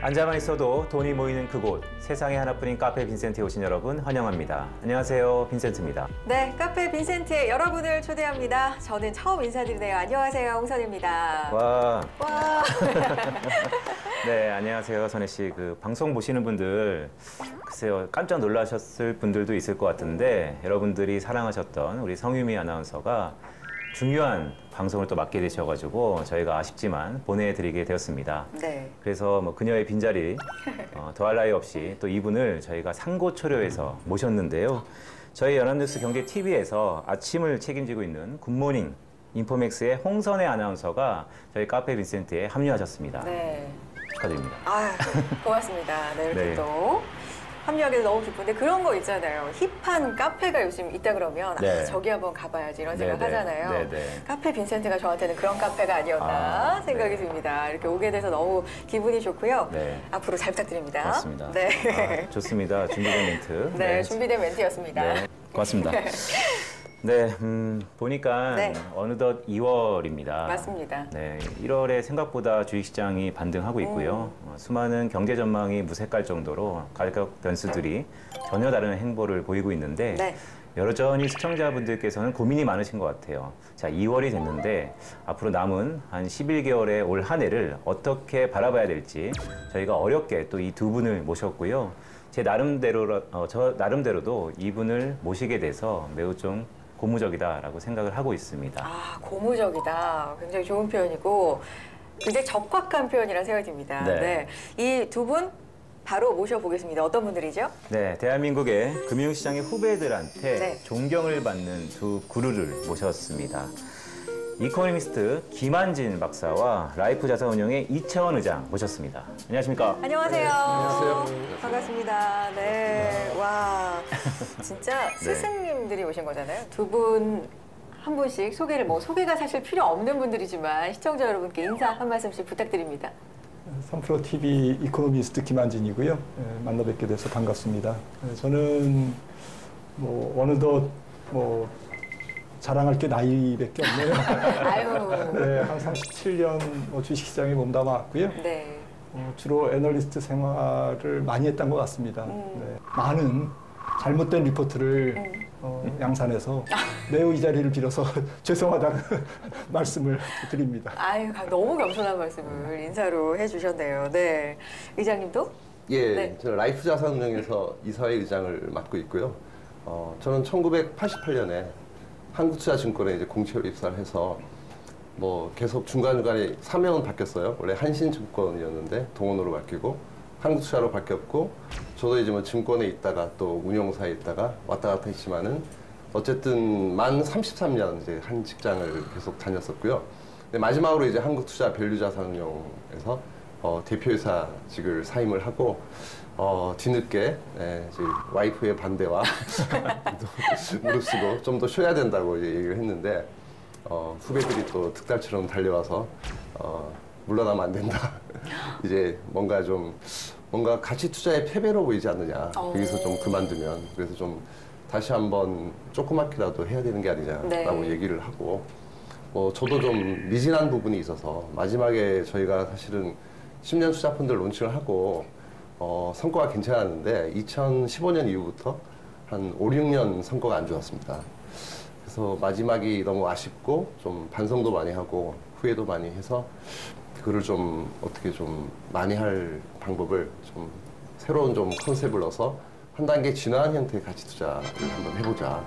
앉아만 있어도 돈이 모이는 그곳, 세상에 하나뿐인 카페 빈센트에 오신 여러분 환영합니다. 안녕하세요, 빈센트입니다. 네, 카페 빈센트에 여러분을 초대합니다. 저는 처음 인사드리네요. 안녕하세요, 홍선입니다. 와. 와. 네, 안녕하세요, 선혜 씨. 그 방송 보시는 분들, 글쎄요, 깜짝 놀라셨을 분들도 있을 것 같은데 여러분들이 사랑하셨던 우리 성유미 아나운서가 중요한 방송을 또 맡게 되셔가지고 저희가 아쉽지만 보내드리게 되었습니다. 네. 그래서 뭐 그녀의 빈자리 더할 나위 없이 또 이분을 저희가 상고초려해서 모셨는데요. 저희 연합뉴스 경제TV에서 아침을 책임지고 있는 굿모닝 인포맥스의 홍선혜 아나운서가 저희 카페 빈센트에 합류하셨습니다. 네. 축하드립니다. 아, 고맙습니다. 네, 이렇게 네. 또 합류하게 너무 기쁜데 그런 거 있잖아요. 힙한 카페가 요즘 있다 그러면 네. 아, 저기 한번 가봐야지 이런 네, 생각 하잖아요. 네, 네. 카페 빈센트가 저한테는 그런 카페가 아니었나 아, 생각이 네. 듭니다. 이렇게 오게 돼서 너무 기분이 좋고요. 네. 앞으로 잘 부탁드립니다. 고맙습니다. 네. 아, 좋습니다. 준비된 멘트. 네, 준비된 멘트였습니다. 네, 고맙습니다. 네, 보니까 네. 어느덧 2월입니다. 맞습니다. 네, 1월에 생각보다 주식시장이 반등하고 있고요. 수많은 경제 전망이 무색할 정도로 가격 변수들이 전혀 다른 행보를 보이고 있는데 네. 여전히 시청자분들께서는 고민이 많으신 것 같아요. 자, 2월이 됐는데 앞으로 남은 한 11개월의 올 한 해를 어떻게 바라봐야 될지 저희가 어렵게 또 이 두 분을 모셨고요. 제 저 나름대로도 이분을 모시게 돼서 매우 좀 고무적이다라고 생각을 하고 있습니다. 아, 고무적이다. 굉장히 좋은 표현이고 굉장히 적확한 표현이라 생각이 듭니다. 네. 네. 이 두 분 바로 모셔보겠습니다. 어떤 분들이죠? 네, 대한민국의 금융시장의 후배들한테 네. 존경을 받는 두 구루를 모셨습니다. 이코노미스트 김한진 박사와 라이프 자산운용의 이채원 의장 모셨습니다. 안녕하십니까? 안녕하세요. 안녕하세요. 반갑습니다. 네. 와, 진짜 스승님들이 오신 거잖아요. 두 분 한 분씩 소개를 소개가 사실 필요 없는 분들이지만 시청자 여러분께 인사 한 말씀씩 부탁드립니다. 3프로TV 이코노미스트 김한진이고요. 만나 뵙게 돼서 반갑습니다. 저는 어느덧 자랑할 게 나이밖에 없네요. 아유. 네, 한 37년 주식시장에 몸담아왔고요. 네. 주로 애널리스트 생활을 많이 했던 것 같습니다. 네, 많은 잘못된 리포트를 양산해서 매우 이 자리를 빌어서 죄송하다는 말씀을 드립니다. 아유, 너무 겸손한 말씀을 인사로 해주셨네요. 네. 의장님도? 예, 네. 저는 라이프 자산운용에서 이사회 의장을 맡고 있고요. 저는 1988년에 한국투자증권에 이제 공채로 입사를 해서 계속 중간중간에 사명은 바뀌었어요. 원래 한신증권이었는데 동원으로 바뀌고 한국투자로 바뀌었고 저도 이제 증권에 있다가 또 운용사에 있다가 왔다 갔다 했지만은 어쨌든 만 33년 이제 한 직장을 계속 다녔었고요. 근데 마지막으로 이제 한국투자 밸류자산운용에서 대표이사직을 사임을 하고 뒤늦게 이제 와이프의 반대와 무릅쓰고 좀 더 쉬어야 된다고 이제 얘기를 했는데 후배들이 또 득달처럼 달려와서 물러나면 안 된다. 이제 뭔가 가치 투자의 패배로 보이지 않느냐. 여기서 좀 그만두면 그래서 좀 다시 한번 조그맣게라도 해야 되는 게 아니냐라고 네. 얘기를 하고 저도 좀 미진한 부분이 있어서 마지막에 저희가 사실은 10년 투자펀드를 론칭을 하고 성과가 괜찮았는데 2015년 이후부터 한 5, 6년 성과가 안 좋았습니다. 그래서 마지막이 너무 아쉽고 좀 반성도 많이 하고 후회도 많이 해서 그거를 좀 어떻게 좀 많이 할 방법을 좀 새로운 좀 컨셉을 넣어서 한 단계 진화한 형태의 가치 투자를 한번 해보자.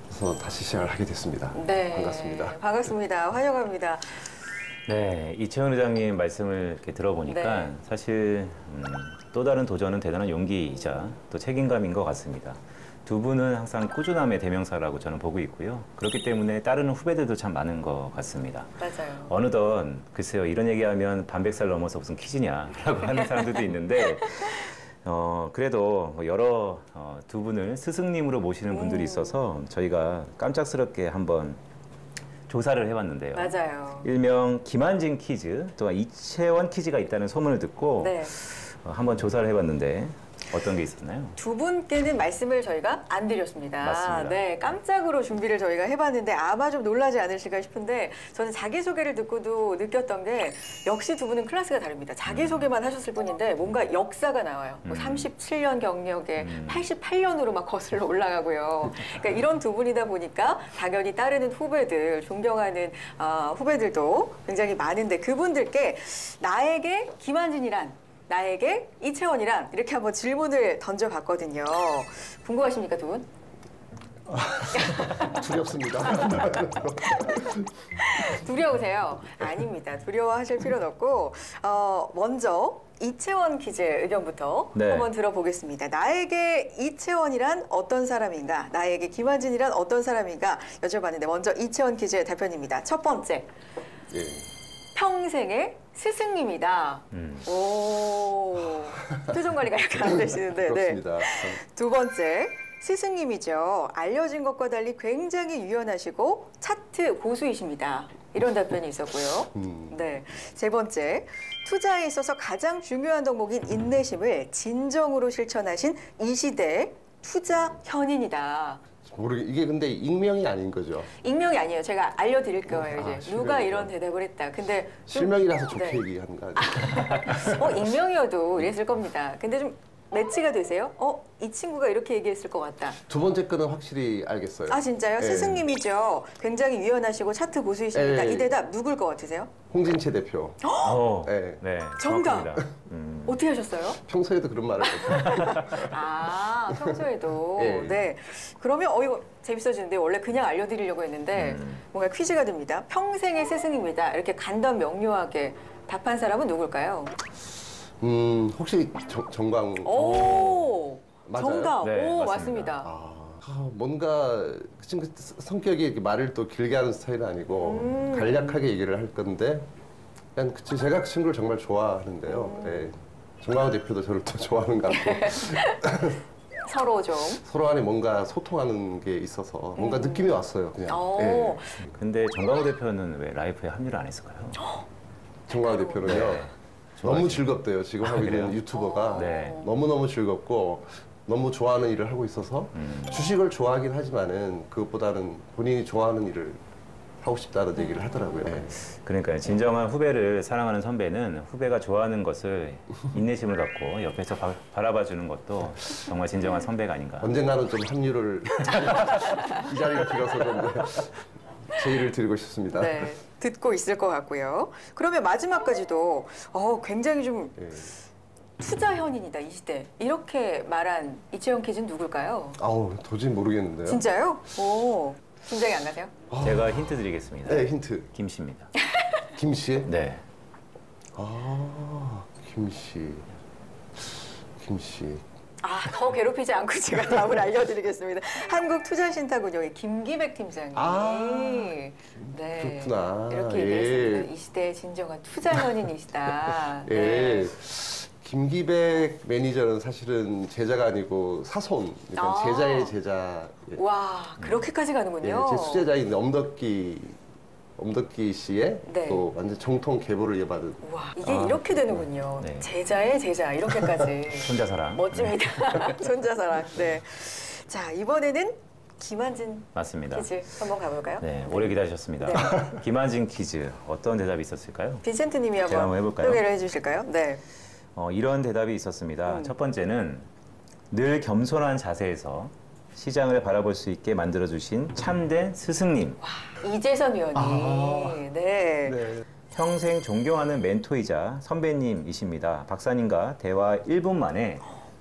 그래서 다시 시작을 하게 됐습니다. 네. 반갑습니다. 반갑습니다. 환영합니다. 네, 이채원 의장님 말씀을 이렇게 들어보니까 네. 사실 또 다른 도전은 대단한 용기이자 또 책임감인 것 같습니다. 두 분은 항상 꾸준함의 대명사라고 저는 보고 있고요. 그렇기 때문에 따르는 후배들도 참 많은 것 같습니다. 맞아요. 어느덧 글쎄요, 이런 얘기하면 반백살 넘어서 무슨 퀴즈냐라고 하는 사람들도 있는데 그래도 여러 두 분을 스승님으로 모시는 분들이 있어서 저희가 깜짝스럽게 한번 조사를 해봤는데요. 맞아요. 일명 김한진 퀴즈, 또 이채원 퀴즈가 있다는 소문을 듣고 네. 한번 조사를 해봤는데 어떤 게 있었나요? 두 분께는 말씀을 저희가 안 드렸습니다. 맞습니다. 네, 깜짝으로 준비를 저희가 해봤는데 아마 좀 놀라지 않으실까 싶은데 저는 자기소개를 듣고도 느꼈던 게 역시 두 분은 클래스가 다릅니다. 자기소개만 하셨을 뿐인데 뭔가 역사가 나와요. 뭐 37년 경력에 88년으로 막 거슬러 올라가고요. 그러니까 이런 두 분이다 보니까 당연히 따르는 후배들, 존경하는 후배들도 굉장히 많은데 그분들께 나에게 김한진이란 나에게 이채원이란 이렇게 한번 질문을 던져봤거든요. 궁금하십니까, 두 분? 두렵습니다. 두려우세요? 아닙니다. 두려워하실 필요는 없고 먼저 이채원 퀴즈의 의견부터 네. 한번 들어보겠습니다. 나에게 이채원이란 어떤 사람인가? 나에게 김한진이란 어떤 사람인가? 여쭤봤는데 먼저 이채원 퀴즈의 답변입니다. 첫 번째, 예. 평생의 스승님이다. 오, 표정 관리가 약간 안 되시는데. 네. 그렇습니다. 두 번째, 스승님이죠. 알려진 것과 달리 굉장히 유연하시고 차트 고수이십니다. 이런 답변이 있었고요. 네. 세 번째, 투자에 있어서 가장 중요한 덕목인 인내심을 진정으로 실천하신 이 시대의 투자 현인이다. 이게 근데 익명이 아닌 거죠. 익명이 아니에요. 제가 알려드릴 거예요. 이제 누가 실명이죠. 이런 대답을 했다. 근데 좀- 실명이라서 좋게 네. 얘기하는 거 아니에요? 익명이어도 이랬을 겁니다. 근데 좀 매치가 되세요? 이 친구가 이렇게 얘기했을 것 같다. 두 번째 거는 확실히 알겠어요. 아 진짜요? 예. 스승님이죠. 굉장히 유연하시고 차트 고수이십니다. 예. 이 대답 누굴 것 같으세요? 홍진채 대표. 네. 네. 정답! 정답입니다. 어떻게 하셨어요? 평소에도 그런 말을 못해요. 평소에도. 예. 네. 그러면 이거 재밌어지는데 원래 그냥 알려드리려고 했는데 뭔가 퀴즈가 됩니다. 평생의 스승입니다. 이렇게 간단 명료하게 답한 사람은 누굴까요? 혹시 정광. 오! 맞아요? 정답! 네, 오, 맞습니다. 맞습니다. 뭔가 지금 성격이 이렇게 말을 또 길게 하는 스타일은 아니고 간략하게 얘기를 할 건데 그냥 제가 그 친구를 정말 좋아하는데요. 네. 정광호 대표도 저를 또 좋아하는 것 같고 서로 좀. 서로 간에 뭔가 소통하는 게 있어서 뭔가 느낌이 왔어요. 그냥. 오. 네. 근데 정광호 대표는 왜 라이프에 합류를 안 했을까요? 정광호 대표는요. 네. 너무 즐겁대요. 지금 하고 있는 그래요? 유튜버가 네. 너무너무 즐겁고 너무 좋아하는 일을 하고 있어서 주식을 좋아하긴 하지만은 그것보다는 본인이 좋아하는 일을 하고 싶다는 얘기를 하더라고요. 네. 그러니까요. 진정한 후배를 사랑하는 선배는 후배가 좋아하는 것을 인내심을 갖고 옆에서 바라봐 주는 것도 정말 진정한 선배가 아닌가. 언젠가는 좀 합류를 이 자리를 빌어서 좀 제의를 드리고 싶습니다. 네. 듣고 있을 것 같고요. 그러면 마지막까지도 굉장히 좀 예. 투자 현인이다 이 시대 이렇게 말한 이채원 퀴즈는 누굴까요? 아우 도저히 모르겠는데요. 진짜요? 오, 긴장이 안 가세요? 제가 힌트 드리겠습니다. 네, 힌트. 김씨입니다. 김씨? 네. 김씨. 김씨. 더 괴롭히지 않고 제가 답을 알려드리겠습니다. 한국투자신탁운용의 김기백 팀장님. 네. 그렇구나. 이렇게 예. 얘기했습니다. 이 시대의 진정한 투자 현인이시다. 네. 예. 김기백 매니저는 사실은 제자가 아니고 사손, 그러니까 아. 제자의 제자. 예. 와, 그렇게까지 가는군요. 제 수제자인 엄덕기 씨의 네. 또 완전 정통 계보를 이어받은. 와, 이게 이렇게 되는군요. 네. 제자의 제자 이렇게까지. 손자사랑. 멋집니다. 손자사랑. 네. 자, 이번에는 김한진 맞습니다. 퀴즈 한번 가볼까요? 네, 오래 기다리셨습니다. 네. 김한진 퀴즈 어떤 대답이 있었을까요? 빈센트 님이 제가 한번 한번 해볼까요? 소개를 해주실까요? 네. 이런 대답이 있었습니다. 첫 번째는 늘 겸손한 자세에서 시장을 바라볼 수 있게 만들어주신 참된 스승님. 이재선 의원님. 네. 네. 평생 존경하는 멘토이자 선배님이십니다. 박사님과 대화 1분 만에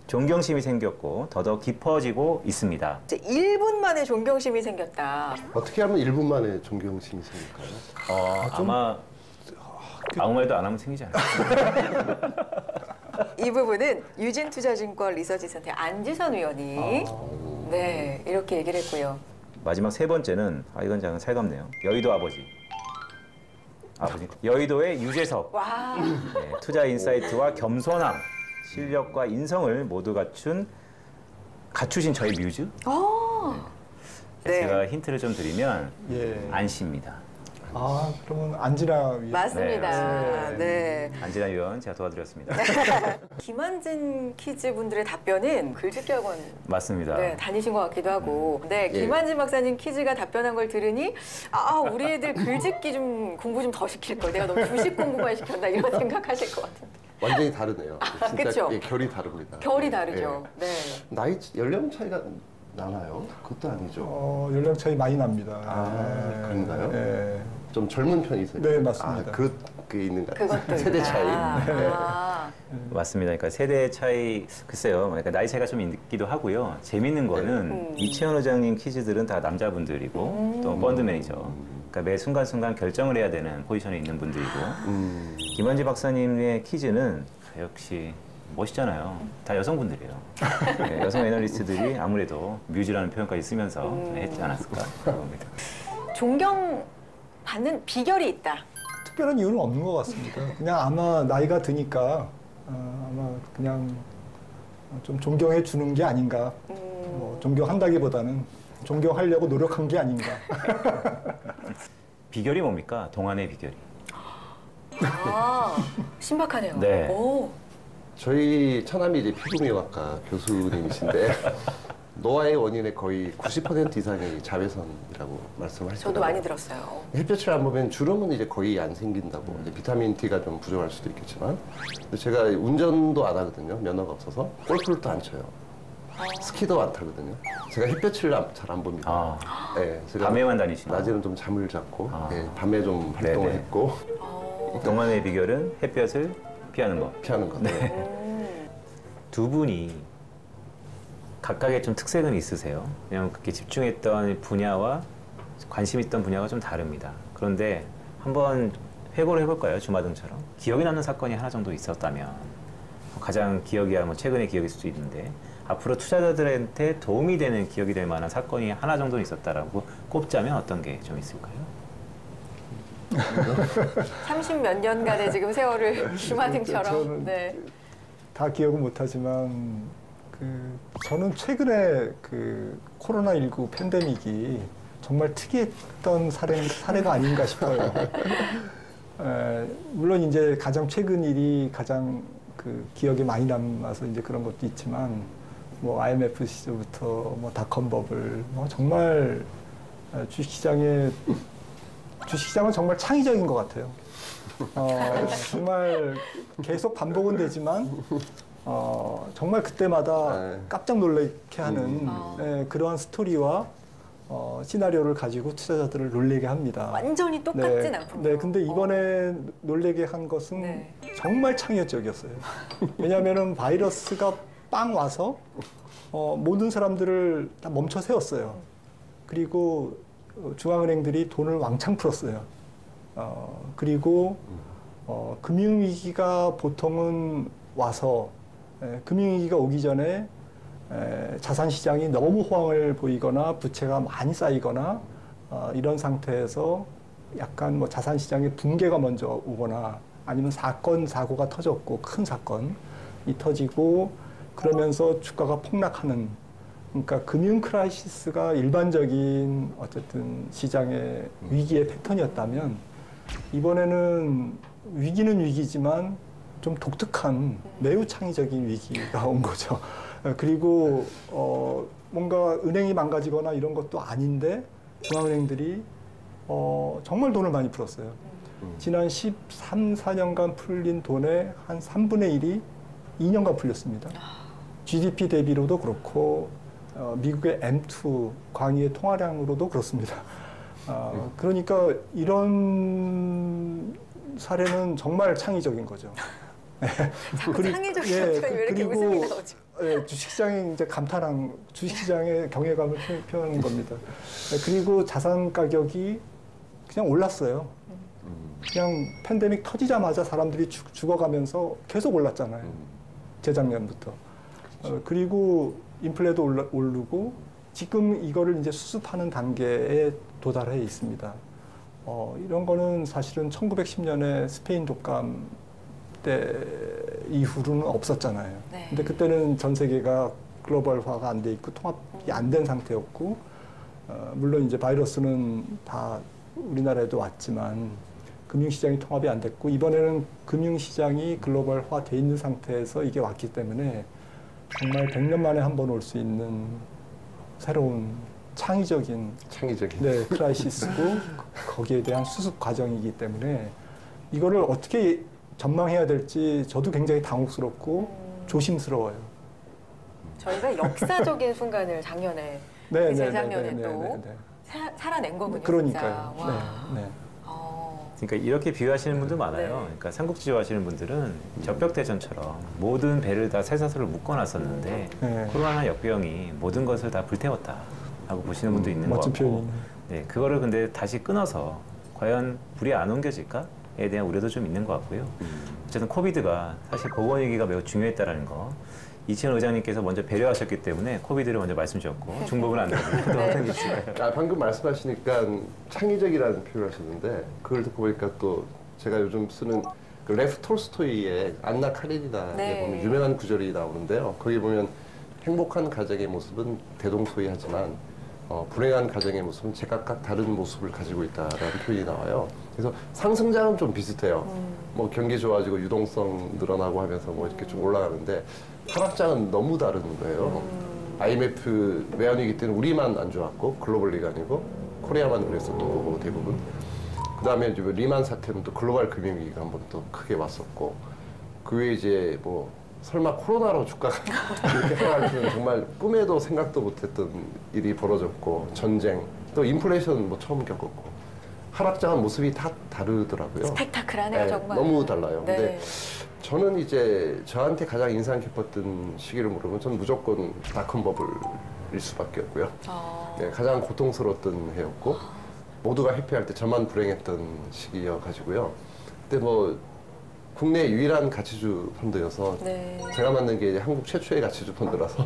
존경심이 생겼고 더더욱 깊어지고 있습니다. 이제 1분 만에 존경심이 생겼다. 어떻게 하면 1분 만에 존경심이 생길까요? 아마 아무 말도 안 하면 생기지 않을까요? 이 부분은 유진투자증권 리서치센터 안지선 의원이 네 이렇게 얘기를 했고요. 마지막 세 번째는 이건 좀 살갑네요. 여의도 아버지. 여의도의 유재석. 와. 네, 투자 인사이트와 겸손함, 실력과 인성을 모두 갖추신 저희 뮤즈. 네. 제가 힌트를 좀 드리면 예. 안씨입니다. 아, 그러면 안진아 위원. 맞습니다. 네. 네. 안진아 위원 제가 도와드렸습니다. 김한진 키즈 분들의 답변은 글짓기 학원 맞습니다. 네, 다니신 것 같기도 하고. 네, 예. 김한진 박사님 키즈가 답변한 걸 들으니 우리 애들 글짓기 좀 공부 좀 더 시킬 걸. 내가 너무 주식 공부만 시켰나 이런 생각하실 것 같은데. 완전히 다르네요. 진짜 그쵸? 예, 결이 다릅니다. 결이 다르죠. 네. 나이 연령 차이가 나나요? 그것도 아니죠. 연령 차이 많이 납니다. 그런가요? 네. 좀 젊은 편이세요? 네, 맞습니다. 그게 있는 것 같아요. 그것도 세대 있다. 차이. 맞습니다. 그러니까 세대 차이 글쎄요. 그러니까 나이 차이가 좀 있기도 하고요. 재밌는 거는 이채원 의장님 퀴즈들은 다 남자분들이고 또 펀드 매니저. 그러니까 매 순간순간 결정을 해야 되는 포지션에 있는 분들이고 김한진 박사님의 퀴즈는 역시 멋있잖아요. 다 여성분들이에요. 네, 여성 애널리스트들이 아무래도 뮤즈라는 표현까지 쓰면서 했지 않았을까 봅니다. 존경받는 비결이 있다. 특별한 이유는 없는 것 같습니다. 그냥 아마 나이가 드니까 아마 그냥 좀 존경해 주는 게 아닌가. 뭐 존경한다기보다는 존경하려고 노력한 게 아닌가. 비결이 뭡니까? 동안의 비결이. 신박하네요. 네. 오. 저희 처남이 이제 피부미용학과 교수님이신데 노화의 원인의 거의 90% 이상이 자외선이라고 말씀하시더라고요. 저도 많이 들었어요. 햇볕을 안 보면 주름은 이제 거의 안 생긴다고. 이제 비타민 D가 좀 부족할 수도 있겠지만, 근데 제가 운전도 안 하거든요. 면허가 없어서 골프를 또 안 쳐요. 스키도 안 타거든요. 제가 햇볕을 잘 안 봅니다. 네, 제가 밤에만 다니시나요? 낮에는 좀 잠을 잤고, 예, 밤에 좀 활동을 네네. 했고 동안의 비결은 햇볕을 피하는 것. 피하는 거. 두 분이 각각의 좀 특색은 있으세요. 왜냐하면 그렇게 집중했던 분야와 관심 있던 분야가 좀 다릅니다. 그런데 한번 회고를 해볼까요? 주마등처럼. 기억에 남는 사건이 하나 정도 있었다면 가장 기억이야 뭐 최근의 기억일 수도 있는데 앞으로 투자자들한테 도움이 되는 기억이 될 만한 사건이 하나 정도 있었다라고 꼽자면 어떤 게 좀 있을까요? 30몇 년간의 지금 세월을 주마등처럼. 저는 네. 다 기억은 못하지만 저는 최근에 코로나19 팬데믹이 정말 특이했던 사례가 아닌가 싶어요. 물론 이제 가장 최근 일이 가장 기억에 많이 남아서 이제 그런 것도 있지만 뭐 IMF 시절부터 뭐 닷컴 버블 뭐 정말 주식시장은 정말 창의적인 것 같아요. 정말 계속 반복은 되지만 정말 그때마다 깜짝 놀라게 하는 그러한 스토리와 시나리오를 가지고 투자자들을 놀라게 합니다. 완전히 똑같진 않군요. 네, 근데 이번에 놀라게 한 것은 네. 정말 창의적이었어요. 왜냐하면 바이러스가 빵 와서 모든 사람들을 다 멈춰 세웠어요. 그리고 중앙은행들이 돈을 왕창 풀었어요. 그리고 금융위기가 보통은 와서 금융위기가 오기 전에 자산시장이 너무 호황을 보이거나 부채가 많이 쌓이거나 이런 상태에서 약간 뭐 자산시장의 붕괴가 먼저 오거나 아니면 사고가 터졌고 큰 사건이 터지고 그러면서 주가가 폭락하는 그러니까 금융 크라이시스가 일반적인 어쨌든 시장의 위기의 패턴이었다면 이번에는 위기는 위기지만 좀 독특한 매우 창의적인 위기가 온 거죠. 그리고 뭔가 은행이 망가지거나 이런 것도 아닌데 중앙은행들이 정말 돈을 많이 풀었어요. 지난 13, 14년간 풀린 돈의 한 3분의 1이 2년간 풀렸습니다. GDP 대비로도 그렇고 미국의 M2 광의의 통화량으로도 그렇습니다. 그러니까 이런 사례는 정말 창의적인 거죠. 자꾸 창의적인 왜 이렇게 웃음이 나오죠? 주식시장의 이제 주식시장의 경외감을 표현하는 겁니다. 그리고 자산 가격이 그냥 올랐어요. 그냥 팬데믹 터지자마자 사람들이 죽어가면서 계속 올랐잖아요. 재작년부터. 그리고 인플레도 오르고 지금 이거를 이제 수습하는 단계에 도달해 있습니다. 이런 거는 사실은 1910년에 스페인 독감 때 이후로는 없었잖아요. 네. 근데 그때는 전 세계가 글로벌화가 안 돼 있고 통합이 안 된 상태였고 물론 이제 바이러스는 다 우리나라에도 왔지만 금융시장이 통합이 안 됐고 이번에는 금융시장이 글로벌화 돼 있는 상태에서 이게 왔기 때문에 정말 100년 만에 한 번 올 수 있는 새로운 창의적인 네, 크라이시스고 거기에 대한 수습 과정이기 때문에 이거를 어떻게 전망해야 될지 저도 굉장히 당혹스럽고 조심스러워요. 저희가 역사적인 순간을 작년에 그 재작년에 또 살아낸 거군요. 그러니까요. 진짜. 와. 네, 네. 그러니까 이렇게 비유하시는 분도 많아요. 네. 그러니까 삼국지 좋아하시는 분들은 적벽대전처럼 모든 배를 다 쇠사슬로 묶어놨었는데 네. 코로나 역병이 모든 것을 다 불태웠다 하고 보시는 분도 있는 것 멋진 같고 표현이네. 네, 그거를 근데 다시 끊어서 과연 불이 안 옮겨질까에 대한 우려도 좀 있는 것 같고요. 어쨌든 코비드가 사실 보건위기가 매우 중요했다라는 거 이치현 의장님께서 먼저 배려하셨기 때문에 코비드를 먼저 말씀 주셨고 중복은 안 되고 네. 방금 말씀하시니까 창의적이라는 표현을 하셨는데 그걸 듣고 보니까 또 제가 요즘 쓰는 그 레프 톨스토이의 안나 카레니나에 네. 보면 유명한 구절이 나오는데요. 거기 보면 행복한 가정의 모습은 대동소이하지만 불행한 가정의 모습은 제각각 다른 모습을 가지고 있다라는 표현이 나와요. 그래서 상승장은 좀 비슷해요. 뭐 경기 좋아지고 유동성 늘어나고 하면서 뭐 이렇게 좀 올라가는데 하락장은 너무 다른 거예요. IMF 외환위기 때는 우리만 안 좋았고 글로벌리가 아니고 코리아만 그랬었던 거고 대부분. 그 다음에 이제 리만 사태는 또 글로벌 금융위기가 한번 또 크게 왔었고 그 외에 이제 뭐 설마 코로나로 주가가 이렇게 하락할 줄은 정말 꿈에도 생각도 못했던 일이 벌어졌고 전쟁 또 인플레이션 뭐 처음 겪었고 하락장은 모습이 다 다르더라고요. 스펙타클하네요. 네, 정말. 너무 달라요. 네. 근데 저는 이제 저한테 가장 인상 깊었던 시기를 물으면 저는 무조건 닷컴 버블일 수밖에 없고요. 네, 가장 고통스러웠던 해였고 모두가 회피할 때 저만 불행했던 시기여가지고요. 그때 뭐 국내 유일한 가치주 펀드여서 네. 제가 만든 게 이제 한국 최초의 가치주 펀드라서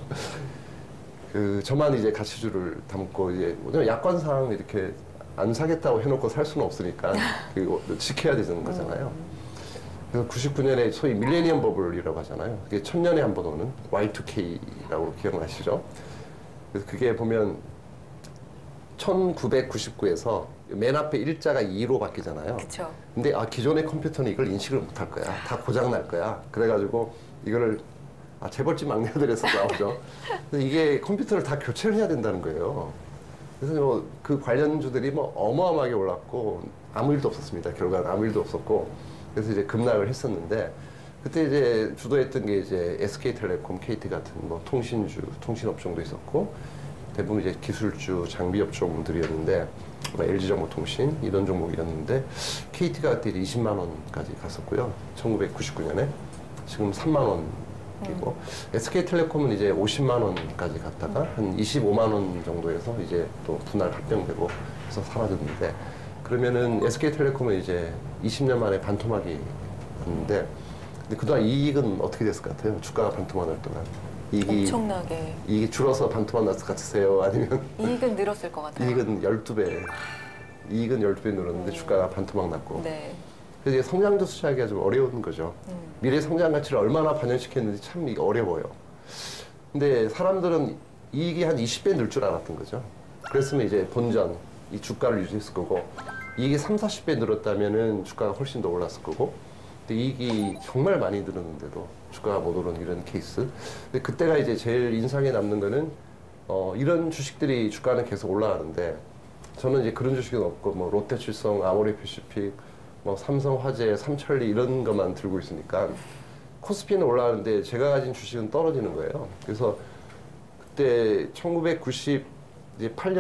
그 저만 이제 가치주를 담고 이제 왜냐면 약관상 이렇게 안 사겠다고 해놓고 살 수는 없으니까 그거 지켜야 되는 거잖아요. 그래서 99년에 소위 밀레니엄 버블이라고 하잖아요. 그게 1000년에 한 번 오는 Y2K라고 기억나시죠? 그래서 그게 보면 1999에서 맨 앞에 일자가 2로 바뀌잖아요. 그쵸. 근데 기존의 컴퓨터는 이걸 인식을 못 할 거야. 다 고장 날 거야. 그래가지고 이거를 재벌집 막내들에서 나오죠. 그래서 이게 컴퓨터를 다 교체를 해야 된다는 거예요. 그래서 뭐 그 관련주들이 뭐 어마어마하게 올랐고 아무 일도 없었습니다. 결과는 아무 일도 없었고 그래서 이제 급락을 했었는데 그때 이제 주도했던 게 이제 SK텔레콤, KT 같은 뭐 통신주, 통신업종도 있었고 대부분 이제 기술주, 장비업종들이었는데 뭐 LG정보통신 이런 종목이었는데 KT가 그때 이제 20만 원까지 갔었고요. 1999년에 지금 3만 원이고 SK텔레콤은 이제 50만 원까지 갔다가 한 25만 원 정도에서 이제 또 분할 합병되고 해서 사라졌는데 그러면은 SK텔레콤은 이제 20년 만에 반토막이 왔는데 근데 그동안 이익은 어떻게 됐을 것 같아요? 주가가 반토막 날 동안. 엄청나게. 이익이 줄어서 반토막 났을 것 같으세요? 아니면 이익은 늘었을 것 같아요. 이익은 12배. 이익은 12배 늘었는데 주가가 반토막 났고. 네. 그래서 이제 성장도 수치하기가 좀 어려운 거죠. 미래 성장 가치를 얼마나 반영시켰는지 참 이게 어려워요. 근데 사람들은 이익이 한 20배 늘 줄 알았던 거죠. 그랬으면 이제 본전, 이 주가를 유지했을 거고 이익이 3, 40배 늘었다면은 주가가 훨씬 더 올랐을 거고 근데 이익이 정말 많이 늘었는데도 주가가 못 오른 이런 케이스. 근데 그때가 이제 제일 인상에 남는 거는 이런 주식들이 주가는 계속 올라가는데 저는 이제 그런 주식은 없고 뭐 롯데칠성, 아모레패시픽, 뭐 삼성화재, 삼천리 이런 것만 들고 있으니까 코스피는 올라가는데 제가 가진 주식은 떨어지는 거예요. 그래서 그때 1998년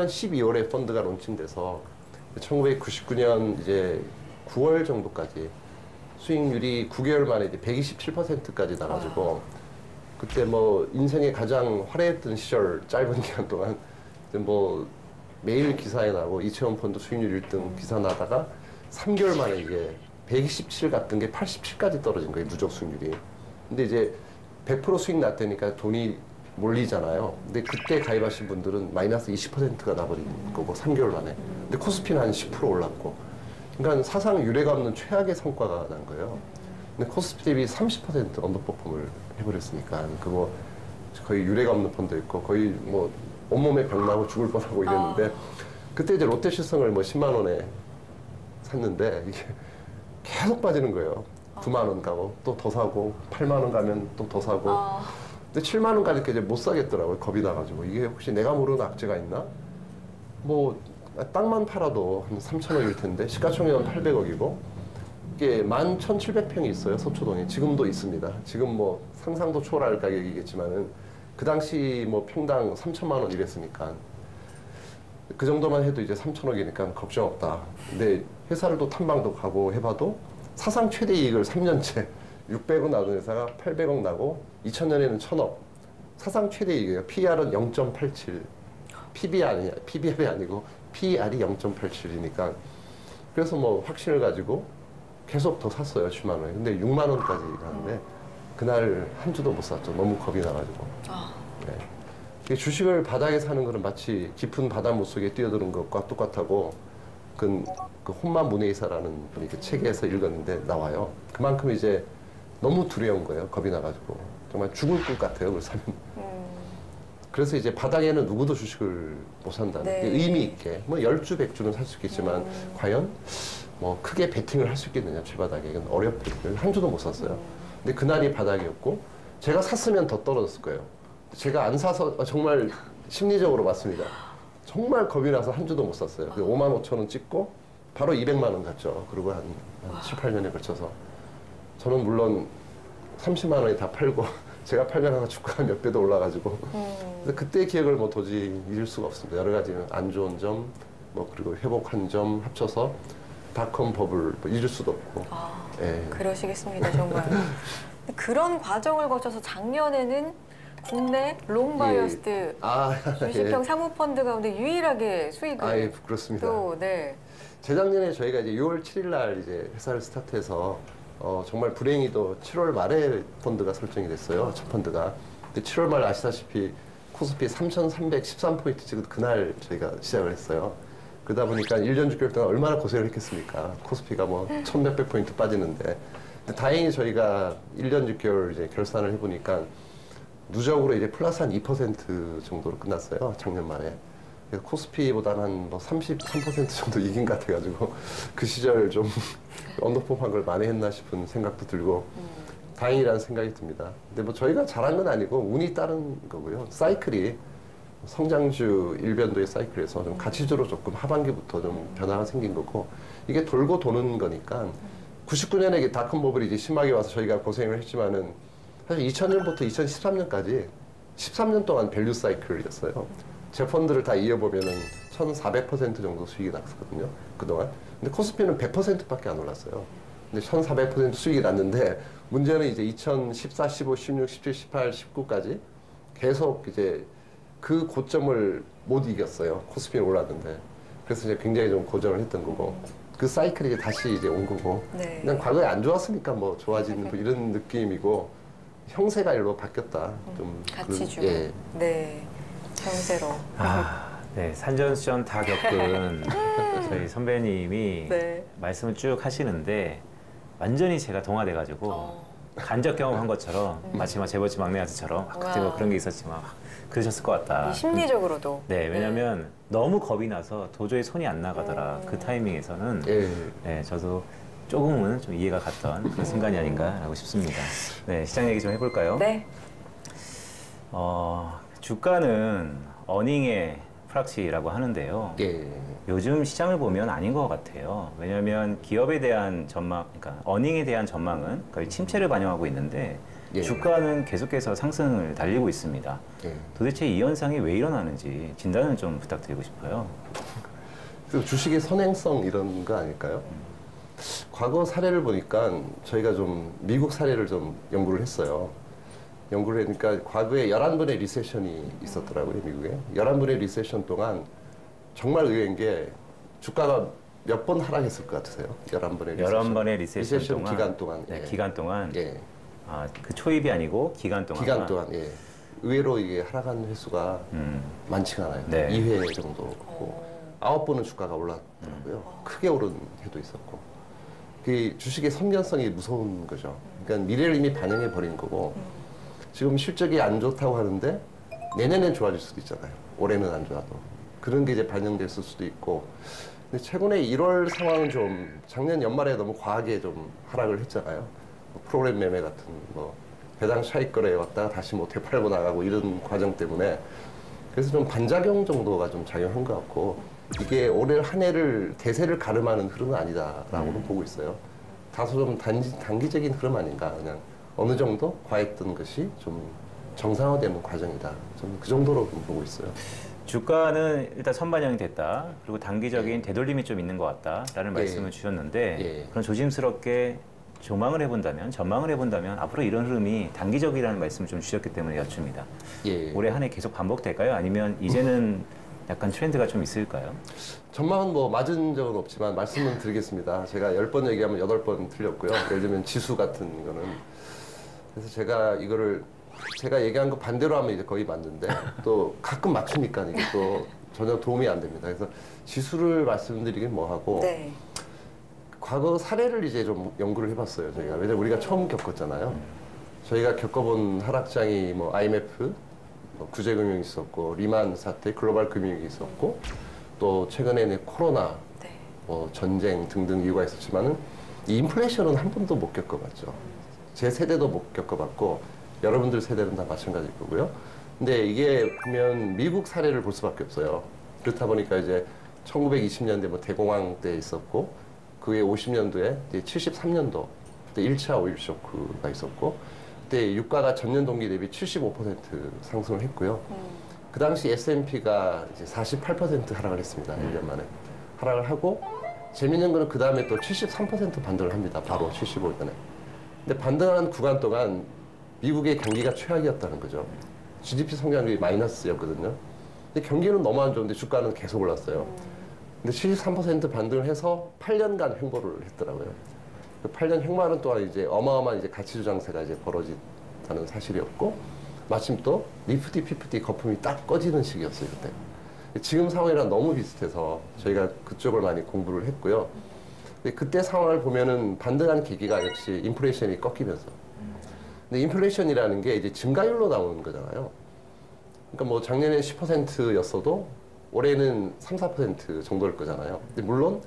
12월에 펀드가 론칭돼서 1999년 이제 9월 정도까지 수익률이 9개월 만에 이제 127%까지 나가지고 그때 뭐 인생의 가장 화려했던 시절 짧은 기간 동안 뭐 매일 기사에 나고 이채원 펀드 수익률 1등 기사 나다가 3개월 만에 이게 127 갔던 게 87까지 떨어진 거예요, 누적 수익률이. 근데 이제 100% 수익 났다니까 돈이 몰리잖아요. 근데 그때 가입하신 분들은 마이너스 20%가 나버린 거고 3개월 만에. 근데 코스피는 한 10% 올랐고. 그러니까 사상 유례가 없는 최악의 성과가 난 거예요. 근데 코스피 대비 30% 언더퍼폼을 해버렸으니까 그거 거의 유례가 없는 펀드였고 거의 뭐 온몸에 병 나고 죽을 뻔하고 이랬는데 그때 이제 롯데실성을 뭐 10만 원에 샀는데 이게 계속 빠지는 거예요. 9만 원 가고 또 더 사고 8만 원 가면 또 더 사고. 근데 7만 원 가니까 이제 못 사겠더라고요. 겁이 나가지고 이게 혹시 내가 모르는 악재가 있나? 뭐 땅만 팔아도 한 3천억일 텐데 시가총액은 800억이고 이게 11,700평이 있어요. 서초동에 지금도 있습니다. 지금 뭐 상상도 초월할 가격이겠지만은 그 당시 뭐 평당 3천만 원 이랬으니까 그 정도만 해도 이제 3천억이니까 걱정 없다. 근데 회사를 또 탐방도 가고 해봐도 사상 최대 이익을 3년째 600억 나던 회사가 800억 나고 2000년에는 1000억. 사상 최대 이익이에요. PR은 0.87. PBR이 아니고 PR이 0.87이니까 그래서 뭐 확신을 가지고 계속 더 샀어요. 7만 원에. 근데 6만 원까지 가는데 그날 한 주도 못 샀죠. 너무 겁이 나가지고. 네. 주식을 바닥에 사는 거는 마치 깊은 바닷물 속에 뛰어드는 것과 똑같다고 그 혼만 문의사라는 분이 그 책에서 읽었는데 나와요. 그만큼 이제 너무 두려운 거예요. 겁이 나가지고. 정말 죽을 것 같아요. 그걸 사면. 그래서 이제 바닥에는 누구도 주식을 못 산다는 게 의미 있게 뭐 10주, 100주는 살 수 있겠지만 과연 뭐 크게 베팅을 할 수 있겠느냐 최바닥에. 이건 어렵거든요. 한 주도 못 샀어요. 근데 그날이 바닥이었고 제가 샀으면 더 떨어졌을 거예요. 제가 안 사서 정말 심리적으로 맞습니다. 정말 겁이 나서 한 주도 못 샀어요. 5만 5천 원 찍고 바로 200만 원 갔죠. 그리고 한 7, 8년에 걸쳐서. 저는 물론 30만 원이 다 팔고 제가 팔면 주가가 몇 배도 올라가지고 그래서 그때 기억을 뭐 도저히 잊을 수가 없습니다. 여러 가지 안 좋은 점, 뭐 그리고 회복한 점 합쳐서 닷컴 버블 뭐 잊을 수도 없고. 그러시겠습니다, 정말. 그런 과정을 거쳐서 작년에는 국내 롱바이어스트 주식형 사모펀드 가운데 유일하게 수익을 그렇습니다. 또, 재작년에 저희가 이제 6월 7일 날 이제 회사를 스타트해서 정말 불행히도 7월 말에 펀드가 설정이 됐어요. 첫 펀드가. 근데 7월 말 아시다시피 코스피 3,313포인트 찍은 그날 저희가 시작을 했어요. 그러다 보니까 1년 6개월 동안 얼마나 고생을 했겠습니까? 코스피가 뭐 1,몇백 포인트 빠지는데. 근데 다행히 저희가 1년 6개월 이제 결산을 해보니까 누적으로 이제 플러스 한 2% 정도로 끝났어요. 작년 말에. 그래서 코스피보다는 한 뭐 33% 정도 이긴 것 같아가지고 그 시절 좀 언더폼한 걸 많이 했나 싶은 생각도 들고 다행이라는 생각이 듭니다. 근데 뭐 저희가 잘한 건 아니고 운이 따른 거고요. 사이클이 성장주 일변도의 사이클에서 좀 가치적으로 조금 하반기부터 좀 변화가 생긴 거고 이게 돌고 도는 거니까 99년에 닷컴 버블이 이제 심하게 와서 저희가 고생을 했지만은 사실 2000년부터 2013년까지 13년 동안 밸류 사이클이었어요. 제 펀드를 다 이어보면은 1,400% 정도 수익이 났었거든요. 그동안. 근데 코스피는 100%밖에 안 올랐어요. 근데 1,400% 수익이 났는데 문제는 이제 2014, 15, 16, 17, 18, 19까지 계속 이제 그 고점을 못 이겼어요. 코스피는 올랐는데. 그래서 이제 굉장히 좀 고전을 했던 거고. 그 사이클이 이제 다시 이제 온 거고. 그냥 과거에 안 좋았으니까 뭐 좋아지는 뭐 이런 느낌이고 형세가 일로 바뀌었다. 좀 가치주. 형세로. 네, 산전수전 다 겪은 저희 선배님이 말씀을 쭉 하시는데 완전히 제가 동화돼가지고 간접 경험한 것처럼 마치 막 재벌집 막내 아저처럼 그때 뭐 그런 게 있었지만 그러셨을 것 같다. 심리적으로도. 네, 왜냐면 너무 겁이 나서 도저히 손이 안 나가더라. 그 타이밍에서는 네, 저도 조금은 좀 이해가 갔던 그런 순간이 아닌가라고 싶습니다. 네, 시장 얘기 좀 해볼까요? 네. 주가는 어닝의 프락치라고 하는데요. 요즘 시장을 보면 아닌 것 같아요. 왜냐하면 기업에 대한 전망, 그러니까 어닝에 대한 전망은 거의 침체를 반영하고 있는데 주가는 계속해서 상승을 달리고 있습니다. 도대체 이 현상이 왜 일어나는지 진단을 좀 부탁드리고 싶어요. 주식의 선행성 이런 거 아닐까요? 과거 사례를 보니까 저희가 좀 미국 사례를 좀 연구를 했어요. 연구를 하니까 과거에 11번의 리세션이 있었더라고요, 미국에. 11번의 리세션 동안 정말 의외인 게 주가가 몇 번 하락했을 것 같으세요? 11번의 리세션. 11번의 리세션 동안. 기간 동안. 네, 기간 동안. 그 초입이 아니고 기간 동안. 기간 동안, 의외로 이게 하락한 횟수가 많지가 않아요. 2회 정도고. 9번은 주가가 올랐더라고요. 크게 오른 해도 있었고. 그 주식의 선변성이 무서운 거죠. 그러니까 미래를 이미 반영해 버린 거고. 지금 실적이 안 좋다고 하는데 내년엔 좋아질 수도 있잖아요. 올해는 안 좋아도. 그런 게 이제 반영됐을 수도 있고. 근데 최근에 1월 상황은 좀 작년 연말에 너무 과하게 좀 하락을 했잖아요. 뭐 프로그램 매매 같은 뭐 배당 차익 거래에 왔다가 다시 뭐 되팔고 나가고 이런 과정 때문에 그래서 좀 반작용 정도가 좀 작용한 것 같고 이게 올해 한 해를 대세를 가름하는 흐름은 아니다라고는 보고 있어요. 다소 좀 단기적인 흐름 아닌가 그냥 어느 정도 과했던 것이 좀 정상화되는 과정이다. 저는 그 정도로 좀 보고 있어요. 주가는 일단 선반영이 됐다. 그리고 단기적인 되돌림이 좀 있는 것 같다라는 말씀을 주셨는데 그런 조심스럽게 조망을 해본다면, 전망을 해본다면 앞으로 이런 흐름이 단기적이라는 말씀을 좀 주셨기 때문에 여쭙니다. 올해 한 해 계속 반복될까요? 아니면 이제는 약간 트렌드가 좀 있을까요? 전망은 뭐 맞은 적은 없지만 말씀은 드리겠습니다. 제가 10번 얘기하면 8번 틀렸고요. 예를 들면 지수 같은 거는. 그래서 제가 이거를 제가 얘기한 거 반대로 하면 이제 거의 맞는데 또 가끔 맞추니까 이게 또 전혀 도움이 안 됩니다. 그래서 지수를 말씀드리긴 뭐하고 과거 사례를 이제 좀 연구를 해봤어요. 저희가 왜냐면 우리가 처음 겪었잖아요. 저희가 겪어본 하락장이 뭐 IMF, 뭐 구제금융이 있었고 리만 사태, 글로벌 금융이 있었고 또 최근에는 코로나, 뭐 전쟁 등등 이유가 있었지만은 이 인플레이션은 한 번도 못 겪어봤죠. 제 세대도 못 겪어봤고 여러분들 세대는 다 마찬가지일 거고요. 근데 이게 보면 미국 사례를 볼 수밖에 없어요. 그렇다 보니까 이제 1920년대 뭐 대공황 때 있었고 그 후에 50년도에 이제 73년도 그때 1차 오일 쇼크가 있었고 그때 유가가 전년 동기 대비 75% 상승을 했고요. 그 당시 S&P가 이제 48% 하락을 했습니다. 1년 만에. 하락을 하고 재밌는 거는 그 다음에 또 73% 반등을 합니다. 바로 75년에. 근데 반등하는 구간 동안 미국의 경기가 최악이었다는 거죠. GDP 성장률이 마이너스였거든요. 근데 경기는 너무 안 좋은데 주가는 계속 올랐어요. 근데 73% 반등을 해서 8년간 횡보를 했더라고요. 그 8년 횡보하는 동안 이제 어마어마한 이제 가치주 장세가 이제 벌어진다는 사실이었고, 마침 또 니프티 피프티 거품이 딱 꺼지는 시기였어요, 그때. 지금 상황이랑 너무 비슷해서 저희가 그쪽을 많이 공부를 했고요. 근데 그때 상황을 보면은 반등한 계기가 역시 인플레이션이 꺾이면서. 근데 인플레이션이라는 게 이제 증가율로 나오는 거잖아요. 그러니까 뭐 작년에 10%였어도 올해는 3, 4% 정도일 거잖아요. 근데 물론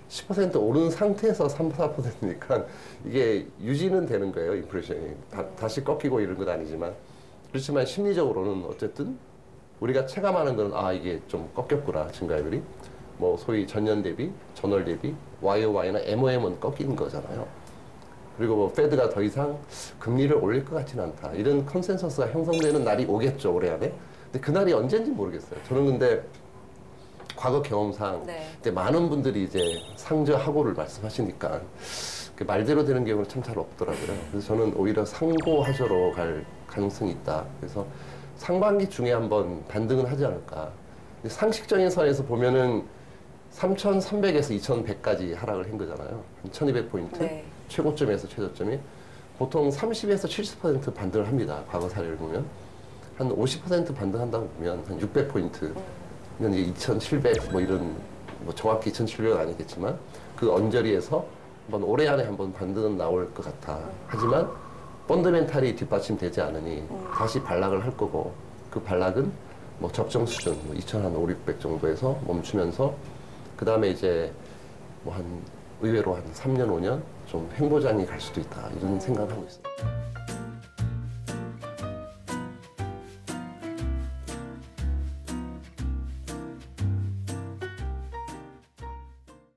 10% 오른 상태에서 3, 4%니까 이게 유지는 되는 거예요, 인플레이션이. 다시 꺾이고 이런 건 아니지만. 그렇지만 심리적으로는 어쨌든 우리가 체감하는 건 아, 이게 좀 꺾였구나, 증가율이. 뭐 소위 전년 대비, 전월 대비, YOY나 MOM은 꺾인 거잖아요. 그리고 뭐 페드가 더 이상 금리를 올릴 것 같지는 않다. 이런 컨센서스가 형성되는 날이 오겠죠, 올해 안에. 근데 그 날이 언제인지 모르겠어요. 저는 근데 과거 경험상 그때 많은 분들이 이제 상저하고를 말씀하시니까 말대로 되는 경우는 참 잘 없더라고요. 그래서 저는 오히려 상고하저로 갈 가능성이 있다. 그래서 상반기 중에 한번 반등은 하지 않을까. 상식적인 선에서 보면은 3,300에서 2,100까지 하락을 한 거잖아요. 한 1,200포인트. 최고점에서 최저점이. 보통 30에서 70% 반등을 합니다. 과거 사례를 보면. 한 50% 반등한다고 보면 한 600포인트. 이건 이제 2,700, 뭐 이런, 뭐 정확히 2,700은 아니겠지만 그 언저리에서 한번 올해 안에 한번 반등은 나올 것 같아. 하지만 펀더멘탈이 뒷받침되지 않으니 다시 반락을 할 거고 그 반락은 뭐 적정 수준, 뭐 2,500, 600 정도에서 멈추면서 그 다음에 이제 뭐 한 의외로 한 3년, 5년 좀 횡보장이 갈 수도 있다. 이런 생각을 하고 있습니다.